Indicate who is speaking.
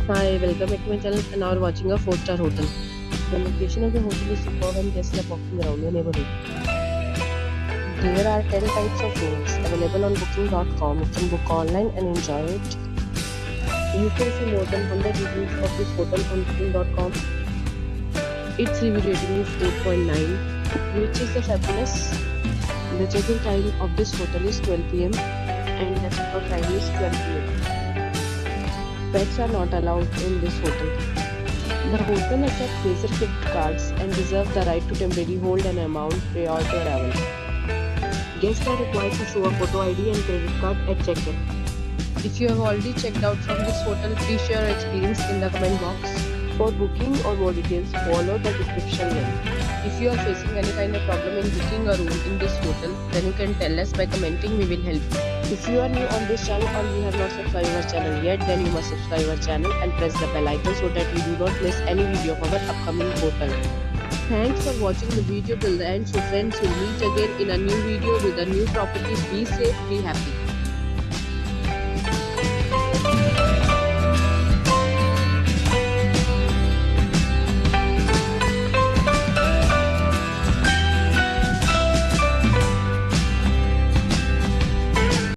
Speaker 1: Hi, welcome back to my channel and now we're watching a 4-star hotel. The location of the hotel is superb and guests love walking around your neighborhood. There are 10 types of rooms available on booking.com. You can book online and enjoy it. You can see more than 100 reviews of this hotel on booking.com. Its review rating is 8.9, which is the fabulous. The check-in time of this hotel is 12 p.m. and the check-out time is 12 p.m. Pets are not allowed in this hotel. The hotel accepts major gift cards and reserves the right to temporarily hold an amount prior to arrival. Guests are required to show a photo ID and credit card at check-in. If you have already checked out from this hotel, please share your experience in the comment box. For booking or more details, follow the description link. If you are facing any kind of problem in booking a room in this hotel, then you can tell us by commenting. We will help you. If you are new on this channel or you have not subscribed our channel yet, then you must subscribe our channel and press the bell icon so that you do not miss any video of our upcoming hotel. Thanks for watching the video till the end. So friends, we'll meet again in a new video with a new property. Be safe, be happy.